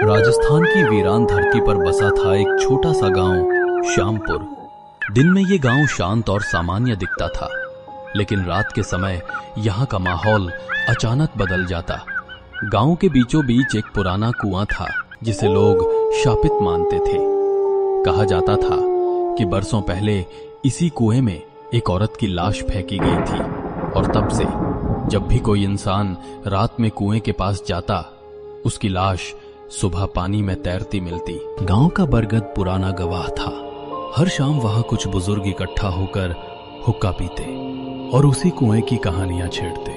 राजस्थान की वीरान धरती पर बसा था एक छोटा सा गांव श्यामपुर। दिन में ये गांव शांत और सामान्य दिखता था, लेकिन रात के समय यहाँ का माहौल अचानक बदल जाता। गांव के बीचों बीच एक पुराना कुआं था जिसे लोग शापित मानते थे। कहा जाता था कि बरसों पहले इसी कुएं में एक औरत की लाश फेंकी गई थी और तब से जब भी कोई इंसान रात में कुएं के पास जाता, उसकी लाश सुबह पानी में तैरती मिलती। गांव का बरगद पुराना गवाह था। हर शाम वहां कुछ बुजुर्ग इकट्ठा होकर हुक्का पीते और उसी कुएं की कहानियां छेड़ते।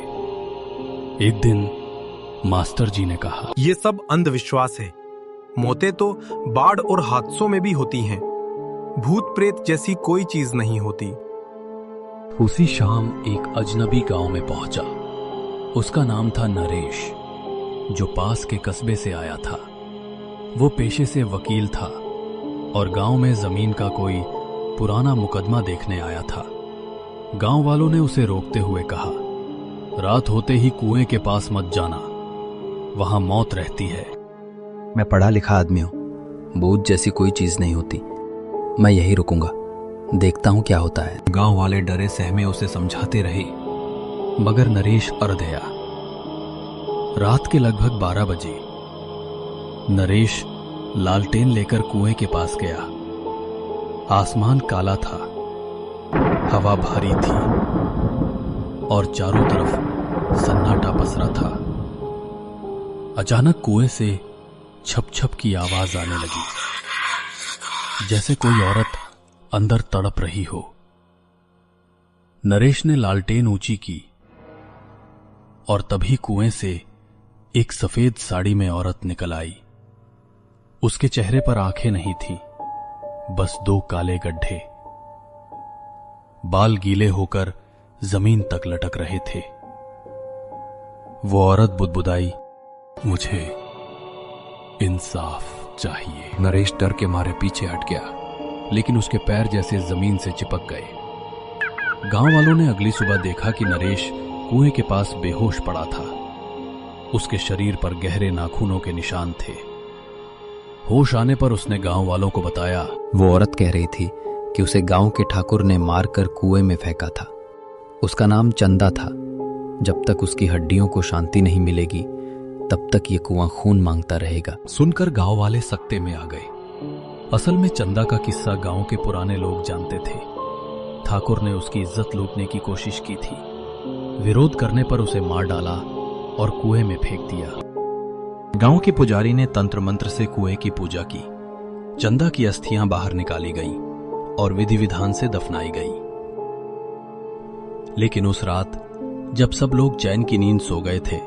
एक दिन मास्टर जी ने कहा, ये सब अंधविश्वास है। मौतें तो बाढ़ और हादसों में भी होती हैं। भूत प्रेत जैसी कोई चीज नहीं होती। उसी शाम एक अजनबी गांव में पहुंचा। उसका नाम था नरेश, जो पास के कस्बे से आया था। वो पेशे से वकील था और गांव में जमीन का कोई पुराना मुकदमा देखने आया था। गांव वालों ने उसे रोकते हुए कहा, रात होते ही कुएं के पास मत जाना, वहां मौत रहती है। मैं पढ़ा लिखा आदमी हूं, भूत जैसी कोई चीज नहीं होती। मैं यही रुकूंगा, देखता हूं क्या होता है। गांव वाले डरे सहमे उसे समझाते रहे, मगर नरेश अड़धया। रात के लगभग 12 बजे नरेश लालटेन लेकर कुएं के पास गया। आसमान काला था, हवा भारी थी और चारों तरफ सन्नाटा पसरा था। अचानक कुएं से छप छप की आवाज आने लगी, जैसे कोई औरत अंदर तड़प रही हो। नरेश ने लालटेन ऊंची की और तभी कुएं से एक सफेद साड़ी में औरत निकल आई। उसके चेहरे पर आंखें नहीं थीं, बस 2 काले गड्ढे। बाल गीले होकर जमीन तक लटक रहे थे। वो औरत बुदबुदाई, मुझे इंसाफ चाहिए। नरेश डर के मारे पीछे हट गया, लेकिन उसके पैर जैसे जमीन से चिपक गए। गांव वालों ने अगली सुबह देखा कि नरेश कुएं के पास बेहोश पड़ा था। उसके शरीर पर गहरे नाखूनों के निशान थे। होश आने पर उसने गांव वालों को बताया। वो औरत कह रही थी कि उसे गांव के ठाकुर ने मारकर कुएं में फेंका था। उसका नाम चंदा था। जब तक उसकी हड्डियों को शांति नहीं मिलेगी, तब तक ये कुआं खून मांगता रहेगा। सुनकर गांव वाले सकते में आ गए। असल में चंदा का किस्सा गांव के पुराने लोग जानते थे। ठाकुर ने उसकी इज्जत लूटने की कोशिश की थी। विरोध करने पर उसे मार डाला और कुएं में फेंक दिया। गांव के पुजारी ने तंत्र मंत्र से कुएं की पूजा की। चंदा की अस्थियां बाहर निकाली गईं और विधि विधान से दफनाई गईं। लेकिन उस रात जब सब लोग चैन की नींद सो गए थे,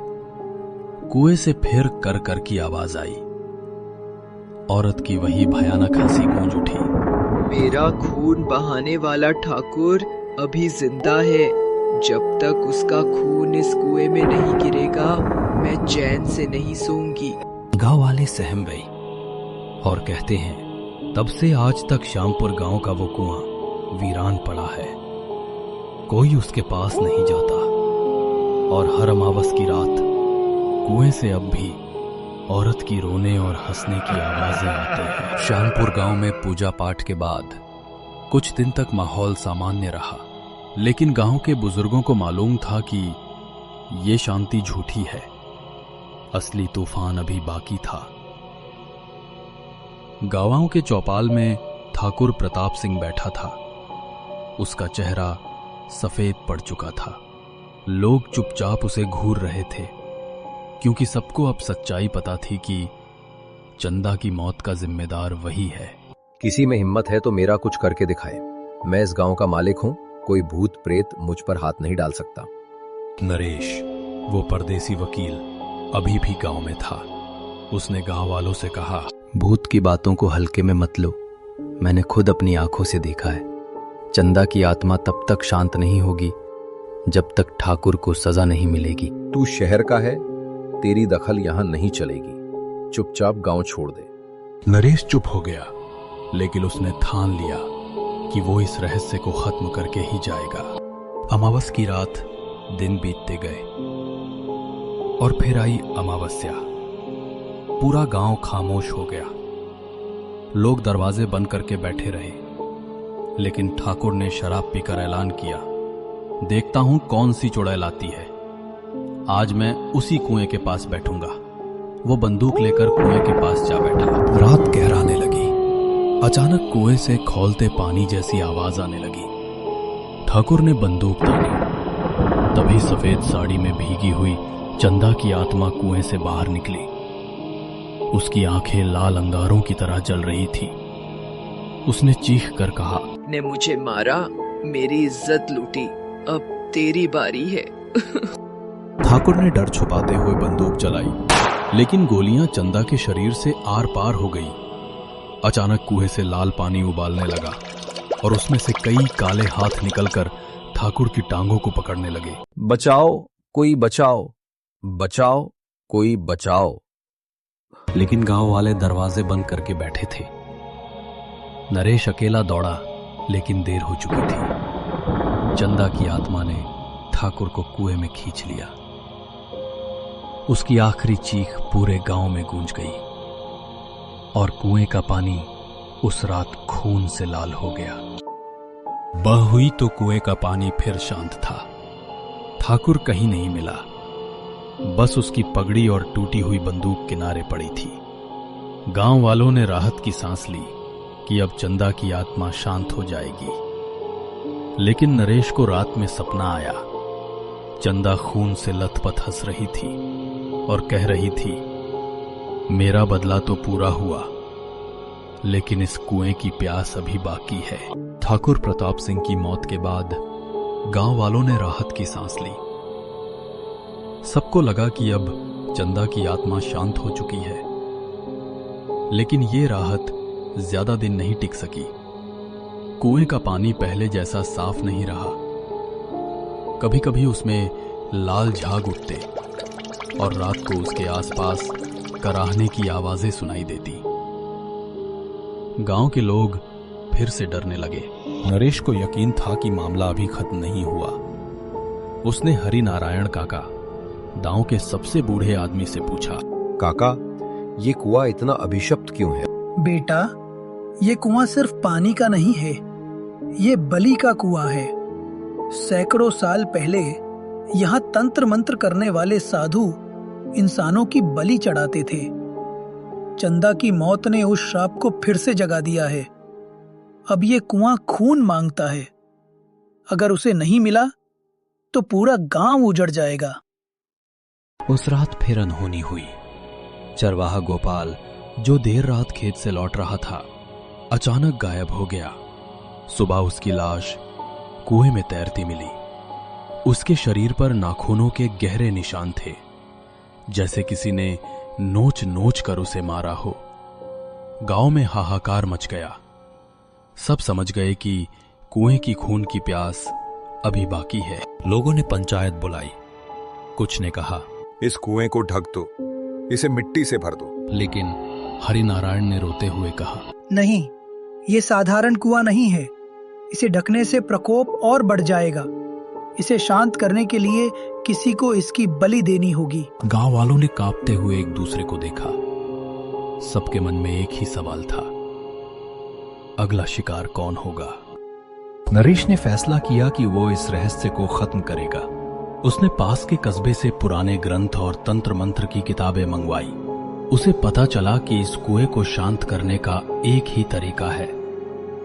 कुएं से फिर कर कर की आवाज आई। औरत की वही भयानक हंसी गूंज उठी। मेरा खून बहाने वाला ठाकुर अभी जिंदा है। जब तक उसका खून इस कुएं में नहीं गिरेगा, मैं चैन से नहीं सोऊंगी। गांव वाले सहम गए और कहते हैं, तब से आज तक श्यामपुर गांव का वो कुआं वीरान पड़ा है। कोई उसके पास नहीं जाता और हर अमावस की रात कुएं से अब भी औरत की रोने और हंसने की आवाजें आती हैं। श्यामपुर गांव में पूजा पाठ के बाद कुछ दिन तक माहौल सामान्य रहा, लेकिन गांव के बुजुर्गों को मालूम था कि ये शांति झूठी है। असली तूफान अभी बाकी था। गांव के चौपाल में ठाकुर प्रताप सिंह बैठा था। उसका चेहरा सफेद पड़ चुका था। लोग चुपचाप उसे घूर रहे थे, क्योंकि सबको अब सच्चाई पता थी कि चंदा की मौत का जिम्मेदार वही है। किसी में हिम्मत है तो मेरा कुछ करके दिखाए। मैं इस गांव का मालिक हूं, कोई भूत प्रेत मुझ पर हाथ नहीं डाल सकता। नरेश, वो परदेसी वकील, अभी भी गांव में था। उसने गांव वालों से कहा, भूत की बातों को हल्के में मत लो। मैंने खुद अपनी आंखों से देखा है। चंदा की आत्मा तब तक शांत नहीं होगी जब तक ठाकुर को सजा नहीं मिलेगी। तू शहर का है, तेरी दखल यहां नहीं चलेगी। चुपचाप गांव छोड़ दे। नरेश चुप हो गया, लेकिन उसने ठान लिया कि वो इस रहस्य को खत्म करके ही जाएगा। अमावस की रात दिन बीतते गए और फिर आई अमावस्या। पूरा गांव खामोश हो गया। लोग दरवाजे बंद करके बैठे रहे, लेकिन ठाकुर ने शराब पीकर ऐलान किया, देखता हूं कौन सी चुड़ैल आती है। आज मैं उसी कुएं के पास बैठूंगा। वो बंदूक लेकर कुएं के पास जा बैठा। रात गहराने लगी। अचानक कुएं से खौलते पानी जैसी आवाज आने लगी। ठाकुर ने बंदूक तानी। तभी सफेद साड़ी में भीगी हुई चंदा की आत्मा कुएं से बाहर निकली। उसकी आंखें लाल अंगारों की तरह जल रही थी। उसने चीख कर कहा, ने मुझे मारा, मेरी इज्जत लूटी, अब तेरी बारी है। ठाकुर ने डर छुपाते हुए बंदूक चलाई, लेकिन गोलियां चंदा के शरीर से आर पार हो गई। अचानक कुएं से लाल पानी उबालने लगा और उसमें से कई काले हाथ निकलकर ठाकुर की टांगों को पकड़ने लगे। बचाओ, कोई बचाओ, बचाओ, कोई बचाओ। लेकिन गांव वाले दरवाजे बंद करके बैठे थे। नरेश अकेला दौड़ा, लेकिन देर हो चुकी थी। चंदा की आत्मा ने ठाकुर को कुएं में खींच लिया। उसकी आखिरी चीख पूरे गांव में गूंज गई और कुएं का पानी उस रात खून से लाल हो गया। बह हुई तो कुएं का पानी फिर शांत था। ठाकुर कहीं नहीं मिला, बस उसकी पगड़ी और टूटी हुई बंदूक किनारे पड़ी थी। गांव वालों ने राहत की सांस ली कि अब चंदा की आत्मा शांत हो जाएगी। लेकिन नरेश को रात में सपना आया। चंदा खून से लथपथ हंस रही थी और कह रही थी, मेरा बदला तो पूरा हुआ, लेकिन इस कुएं की प्यास अभी बाकी है। ठाकुर प्रताप सिंह की मौत के बाद गांव वालों ने राहत की सांस ली। सबको लगा कि अब चंदा की आत्मा शांत हो चुकी है। लेकिन ये राहत ज्यादा दिन नहीं टिक सकी। कुएं का पानी पहले जैसा साफ नहीं रहा। कभी कभी उसमें लाल झाग उठते और रात को उसके आसपास कराहने की आवाजें सुनाई देती। गांव के लोग फिर से डरने लगे। नरेश को यकीन था कि मामला अभी खत्म नहीं हुआ। उसने हरि नारायण काका, गांव के सबसे बूढ़े आदमी से पूछा, काका, ये कुआं इतना अभिशप्त क्यों है? बेटा, ये कुआं सिर्फ पानी का नहीं है, ये बलि का कुआं है। सैकड़ों साल पहले यहाँ तंत्र मंत्र करने वाले साधु इंसानों की बलि चढ़ाते थे। चंदा की मौत ने उस श्राप को फिर से जगा दिया है। अब ये कुआं खून मांगता है। अगर उसे नहीं मिला तो पूरा गांव उजड़ जाएगा। उस रात फिर अनहोनी हुई। चरवाहा गोपाल, जो देर रात खेत से लौट रहा था, अचानक गायब हो गया। सुबह उसकी लाश कुएं में तैरती मिली। उसके शरीर पर नाखूनों के गहरे निशान थे, जैसे किसी ने नोच नोच कर उसे मारा हो। गांव में हाहाकार मच गया। सब समझ गए कि कुएं की खून की प्यास अभी बाकी है। लोगों ने पंचायत बुलाई। कुछ ने कहा, इस कुएं को ढक दो, इसे मिट्टी से भर दो। लेकिन हरिनारायण ने रोते हुए कहा, नहीं, ये साधारण कुआं नहीं है। इसे ढकने से प्रकोप और बढ़ जाएगा। इसे शांत करने के लिए किसी को इसकी बलि देनी होगी। गांव वालों ने कांपते हुए एक दूसरे को देखा। सबके मन में एक ही सवाल था, अगला शिकार कौन होगा? नरेश ने फैसला किया कि वो इस रहस्य को खत्म करेगा। उसने पास के कस्बे से पुराने ग्रंथ और तंत्र मंत्र की किताबें मंगवाई। उसे पता चला कि इस कुएं को शांत करने का एक ही तरीका है,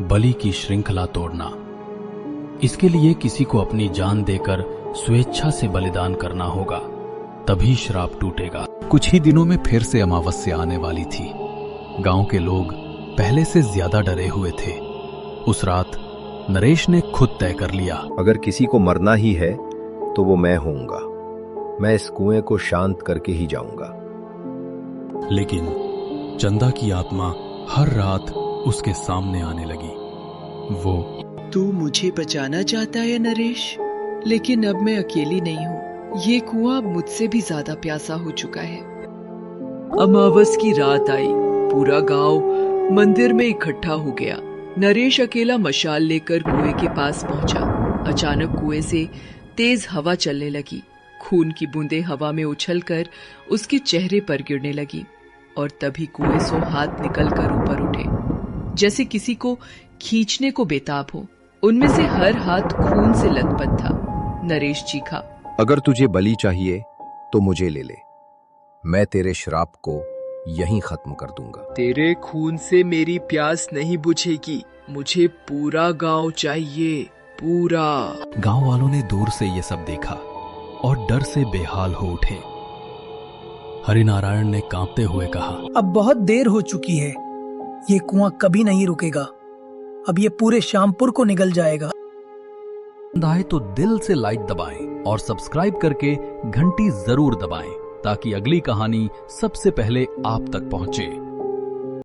बलि की श्रृंखला तोड़ना। इसके लिए किसी को अपनी जान देकर स्वेच्छा से बलिदान करना होगा, तभी श्राप टूटेगा। कुछ ही दिनों में फिर से अमावस्या आने वाली थी। गांव के लोग पहले से ज्यादा डरे हुए थे। उस रात नरेश ने खुद तय कर लिया, अगर किसी को मरना ही है तो वो मैं होऊंगा। मैं इस कुएं को शांत करके ही जाऊंगा। लेकिन चंदा की आत्मा हर रात उसके सामने आने लगी। वो, तू मुझे बचाना चाहता है नरेश, लेकिन अब मैं अकेली नहीं हूँ। ये कुआं मुझसे भी ज्यादा प्यासा हो चुका है। अमावस की रात आई। पूरा गांव मंदिर में इकट्ठा हो गया। नरेश अकेला मशाल लेकर कुएं के पास पहुंचा। अचानक कुएं से तेज हवा चलने लगी। खून की बूंदें हवा में उछलकर उसके चेहरे पर गिरने लगी और तभी कुएं से हाथ निकलकर ऊपर उठे, जैसे किसी को खींचने को बेताब हो। उनमें से हर हाथ खून से लथपथ था। नरेश चीखा, अगर तुझे बलि चाहिए तो मुझे ले ले, मैं तेरे श्राप को यहीं खत्म कर दूंगा। तेरे खून से मेरी प्यास नहीं बुझेगी, मुझे पूरा गांव चाहिए, पूरा। गांव वालों ने दूर से ये सब देखा और डर से बेहाल हो उठे। हरिनारायण ने कांपते हुए कहा, अब बहुत देर हो चुकी है, ये कुआं कभी नहीं रुकेगा, अब ये पूरे श्यामपुर को निगल जाएगा। आए तो दिल से लाइक दबाएं और सब्सक्राइब करके घंटी जरूर दबाएं ताकि अगली कहानी सबसे पहले आप तक पहुंचे।